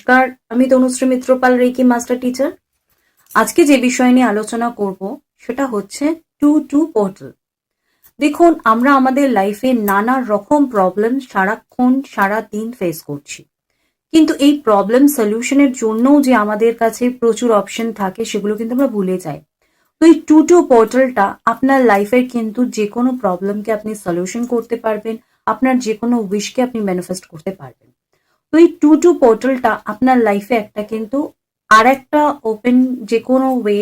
নমস্কার, আমি Tanushree Mitrapal, reiki master teacher. আজকে যে বিষয় নিয়ে আলোচনা করব সেটা হচ্ছে টু টু পোর্টাল। দেখুন, আমরা আমাদের লাইফে নানা রকম প্রবলেম সারাক্ষণ সারাদিন ফেস করছি, কিন্তু এই প্রবলেম সলিউশনের জন্যও যে আমাদের কাছে প্রচুর অপশন থাকে সেগুলো কিন্তু আমরা ভুলে যাই। তো এই টু টু পোর্টালটা আপনার লাইফের কিন্তু যে কোনো প্রবলেমকে আপনি সলিউশন করতে পারবেন, আপনার যে কোনো উইশকে আপনি ম্যানিফেস্ট করতে পারবেন। তো এই টু টু পোর্টালটা আপনার লাইফে একটা কিন্তু আর একটা ওপেন যে কোনো ওয়ে,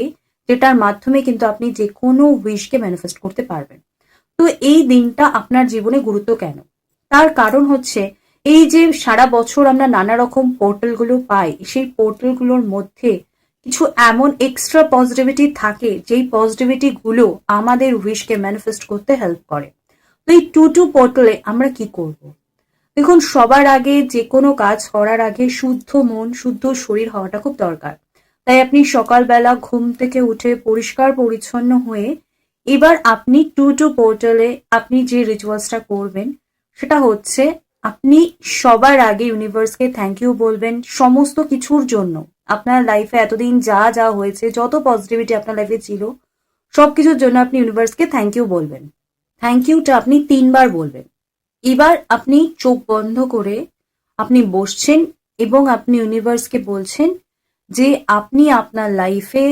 যেটার মাধ্যমে কিন্তু আপনি যে কোনো উইশকে ম্যানিফেস্ট করতে পারবেন। তো এই দিনটা আপনার জীবনে গুরুত্ব কেন? তার কারণ হচ্ছে এই যে সারা বছর আমরা নানা রকম পোর্টালগুলো পাই, সেই পোর্টালগুলোর মধ্যে কিছু এমন এক্সট্রা পজিটিভিটি থাকে যেই পজিটিভিটি গুলো আমাদের উইশকে ম্যানিফেস্ট করতে হেল্প করে। তো এই টু টু পোর্টালে আমরা কি করব? দেখুন, সবার আগে যে কোনো কাজ করার আগে শুদ্ধ মন শুদ্ধ শরীর হওয়াটা খুব দরকার। তাই আপনি সকালবেলা ঘুম থেকে উঠে পরিষ্কার পরিচ্ছন্ন হয়ে এবার আপনি টু টু পোর্টালে আপনি যে রিচুয়ালসটা করবেন সেটা হচ্ছে আপনি সবার আগে ইউনিভার্সকে থ্যাংক ইউ বলবেন সমস্ত কিছুর জন্য। আপনার লাইফে এতদিন যা যা হয়েছে, যত পজিটিভিটি আপনার লাইফে ছিল, সবকিছুর জন্য আপনি ইউনিভার্সকে থ্যাংক ইউ বলবেন। থ্যাংক ইউটা আপনি 3 বার বলবেন। এবার আপনি চোখ বন্ধ করে আপনি বসছেন এবং আপনি ইউনিভার্সকে বলছেন যে আপনি আপনার লাইফে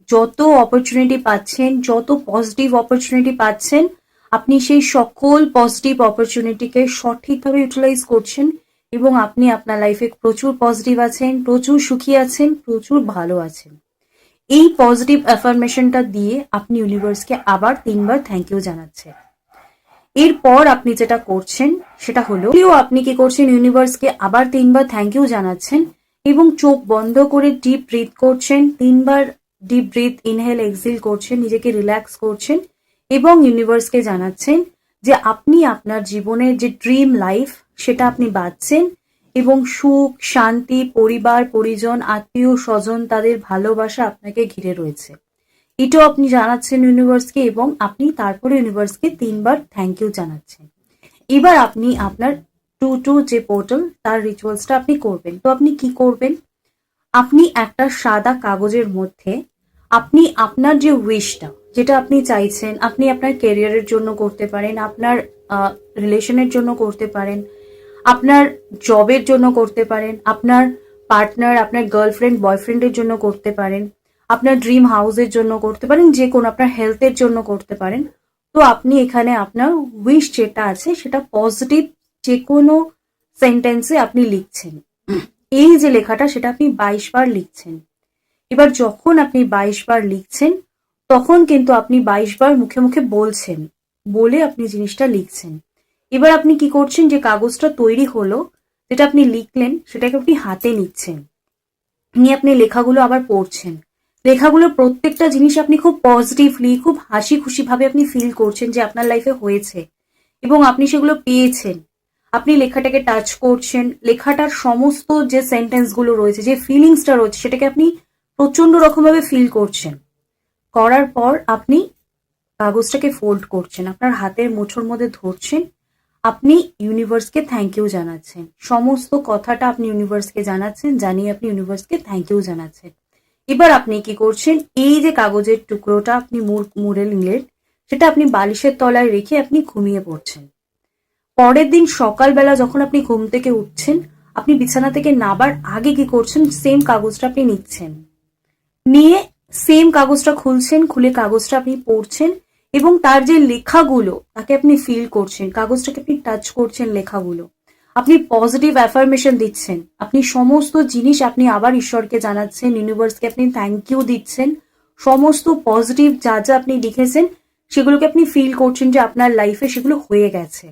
যত অপরচুনিটি পাচ্ছেন, যত পজিটিভ অপরচুনিটি পাচ্ছেন, আপনি সেই সকল পজিটিভ অপরচুনিটিকে সঠিকভাবে ইউটিলাইজ করছেন এবং আপনি আপনার লাইফে প্রচুর পজিটিভ আছেন, প্রচুর সুখী আছেন, প্রচুর ভালো আছেন। এই পজিটিভ অ্যাফার্মেশনটা দিয়ে আপনি ইউনিভার্সকে আবার 3 বার থ্যাংক ইউ জানাচ্ছেন। এরপর আপনি যেটা করছেন সেটা হলো আপনি কি করছেন, ইউনিভার্সকে আবার 3 বার থ্যাংক ইউ জানাচ্ছেন এবং চোখ বন্ধ করে ডিপ ব্রিথ করছেন। 3 বার ডিপ ব্রিথ ইনহেল এক্সহেল করছেন, নিজেকে রিল্যাক্স করছেন এবং ইউনিভার্সকে জানাচ্ছেন যে আপনি আপনার জীবনের যে ড্রিম লাইফ সেটা আপনি বাঁচছেন এবং সুখ শান্তি, পরিবার পরিজন, আত্মীয় স্বজন, তাদের ভালোবাসা আপনাকে ঘিরে রয়েছে। এটাও আপনি জানাচ্ছেন ইউনিভার্সকে এবং আপনি তারপরে ইউনিভার্সকে 3 বার থ্যাংক ইউ জানাচ্ছেন। এবার আপনি আপনার টু টু যে পোর্টাল তার রিচুয়ালসটা আপনি করবেন। তো আপনি কি করবেন? আপনি একটা সাদা কাগজের মধ্যে আপনি আপনার যে উইশটা, যেটা আপনি চাইছেন, আপনি আপনার ক্যারিয়ারের জন্য করতে পারেন, আপনার রিলেশনের জন্য করতে পারেন, আপনার জবের জন্য করতে পারেন, আপনার পার্টনার, আপনার গার্লফ্রেন্ড বয়ফ্রেন্ডের জন্য করতে পারেন, আপনার ড্রিম হাউসের জন্য করতে পারেন, যে কোনো আপনার হেলথের জন্য করতে পারেন। তো আপনি এখানে আপনার উইশ যেটা আছে সেটা পজিটিভ যে কোনো সেন্টেন্সে আপনি লিখছেন। এই যে লেখাটা সেটা আপনি 22 বার লিখছেন। এবার যখন আপনি 22 বার লিখছেন তখন কিন্তু আপনি 22 বার মুখে মুখে বলছেন, বলে আপনি জিনিসটা লিখছেন। এবার আপনি কি করছেন, যে কাগজটা তৈরি হলো, যেটা আপনি লিখলেন সেটাকে আপনি হাতে নিচ্ছেন, নিয়ে আপনি লেখাগুলো আবার পড়ছেন। লেখাগুলো প্রত্যেকটা জিনিস আপনি খুব পজিটিভলি, খুব হাসি খুশি ভাবে আপনি ফিল করছেন যে আপনার লাইফে হয়েছে এবং আপনি সেগুলো পেয়েছেন। আপনি লেখাটাকে টাচ করছেন, লেখাটার সমস্ত যে সেন্টেন্স গুলো রয়েছে, যে ফিলিংসটা রয়েছে, সেটাকে আপনি প্রচন্ড রকম ভাবে ফিল করছেন। করার পর আপনি কাগজটাকে ফোল্ড করছেন, আপনার হাতের মুঠোর মধ্যে ধরছেন, আপনি ইউনিভার্সকে থ্যাংক ইউ জানাচ্ছেন। সমস্ত কথাটা আপনি ইউনিভার্সকে জানাচ্ছেন, জানিয়ে আপনি ইউনিভার্সকে থ্যাংক ইউ জানাচ্ছেন। এবার আপনি কি করছেন, এই যে কাগজের টুকরোটা আপনি মুড়ে নিলেন সেটা আপনি বালিশের তলায় রেখে আপনি ঘুমিয়ে পড়ছেন। পরের দিন সকালবেলা যখন আপনি ঘুম থেকে উঠছেন, আপনি বিছানা থেকে নাবার আগে কি করছেন, সেম কাগজটা আপনি নিচ্ছেন, নিয়ে সেম কাগজটা খুলছেন, খুলে কাগজটা আপনি পড়ছেন এবং তার যে লেখাগুলো তাকে আপনি ফিল করছেন, কাগজটাকে আপনি টাচ করছেন, লেখাগুলো আপনি পজিটিভ অ্যাফার্মেশন দিচ্ছেন, আপনি সমস্ত জিনিস আপনি আবার ঈশ্বরকে জানাচ্ছেন, ইউনিভার্সকে আপনি থ্যাংক ইউ দিচ্ছেন। সমস্ত পজিটিভ যা যা আপনি লিখেছেন সেগুলোকে আপনি ফিল করছেন যে আপনার লাইফে সেগুলো হয়ে গেছে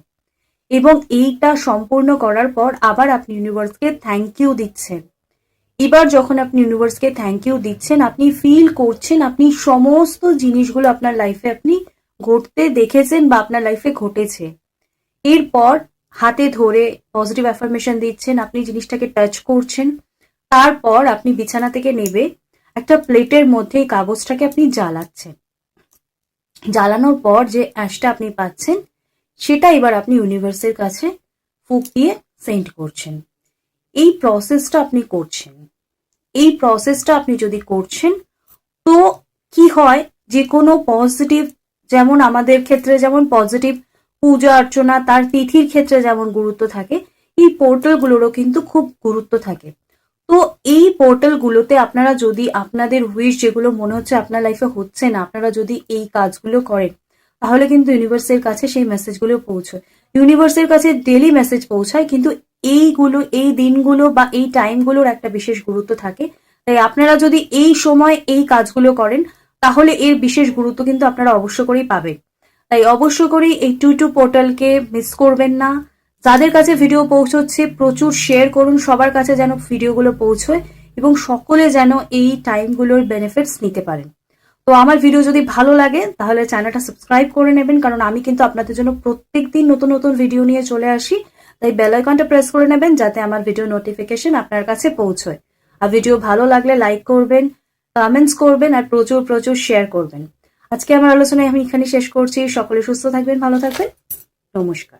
এবং এইটা সম্পূর্ণ করার পর আবার আপনি ইউনিভার্সকে থ্যাংক ইউ দিচ্ছেন। এবার যখন আপনি ইউনিভার্সকে থ্যাংক ইউ দিচ্ছেন, আপনি ফিল করছেন আপনি সমস্ত জিনিসগুলো আপনার লাইফে আপনি ঘটতে দেখেছেন বা আপনার লাইফে ঘটেছে। এরপর হাতে ধরে পজিটিভ অ্যাফার্মেশন দিচ্ছেন, আপনি জিনিসটাকে টাচ করছেন। তারপর আপনি বিছানা থেকে নেবে একটা প্লেটের মধ্যে এই কাগজটাকে আপনি জ্বালাচ্ছেন। জ্বালানোর পর যে অ্যাশটা আপনি পাচ্ছেন সেটা এবার আপনি ইউনিভার্সের কাছে ফুঁক দিয়ে সেন্ড করছেন। এই প্রসেসটা আপনি করছেন, এই প্রসেসটা আপনি যদি করছেন, তো কি হয়, যে কোনো পজিটিভ, যেমন আমাদের ক্ষেত্রে যেমন পজিটিভ পূজা অর্চনা তার তিথির ক্ষেত্রে যেমন গুরুত্ব থাকে, এই পোর্টালগুলোরও কিন্তু খুব গুরুত্ব থাকে। তো এই পোর্টালগুলোতে আপনারা যদি আপনাদের উইশ যেগুলো মনে হচ্ছে আপনার লাইফে হচ্ছে না, আপনারা যদি এই কাজগুলো করেন, তাহলে কিন্তু ইউনিভার্সের কাছে সেই মেসেজগুলো পৌঁছয়। ইউনিভার্সের কাছে ডেলি মেসেজ পৌঁছায়, কিন্তু এইগুলো, এই দিনগুলো বা এই টাইমগুলোর একটা বিশেষ গুরুত্ব থাকে। তাই আপনারা যদি এই সময় এই কাজগুলো করেন, তাহলে এর বিশেষ গুরুত্ব কিন্তু আপনারা অবশ্য করেই পাবেন। তাই অবশ্য করেই এই টু পোর্টালকে মিস করবেন না। যাদের কাছে ভিডিও পৌঁছচ্ছে প্রচুর শেয়ার করুন, সবার কাছে যেন ভিডিওগুলো পৌঁছয় এবং সকলে যেন এই টাইমগুলোর বেনিফিটস নিতে পারেন। তো আমার ভিডিও যদি ভালো লাগে তাহলে চ্যানেলটা সাবস্ক্রাইব করে নেবেন, কারণ আমি কিন্তু আপনাদের জন্য প্রত্যেকদিন নতুন নতুন ভিডিও নিয়ে চলে আসি। তাই বেল আইকনটা প্রেস করে নেবেন যাতে আমার ভিডিও নোটিফিকেশন আপনার কাছে পৌঁছয়। আর ভিডিও ভালো লাগলে লাইক করবেন, কমেন্টস করবেন আর প্রচুর প্রচুর শেয়ার করবেন। আজকে আমার আলোচনায় আমি এখানে শেষ করছি। সকলে সুস্থ থাকবেন, ভালো থাকবেন, নমস্কার।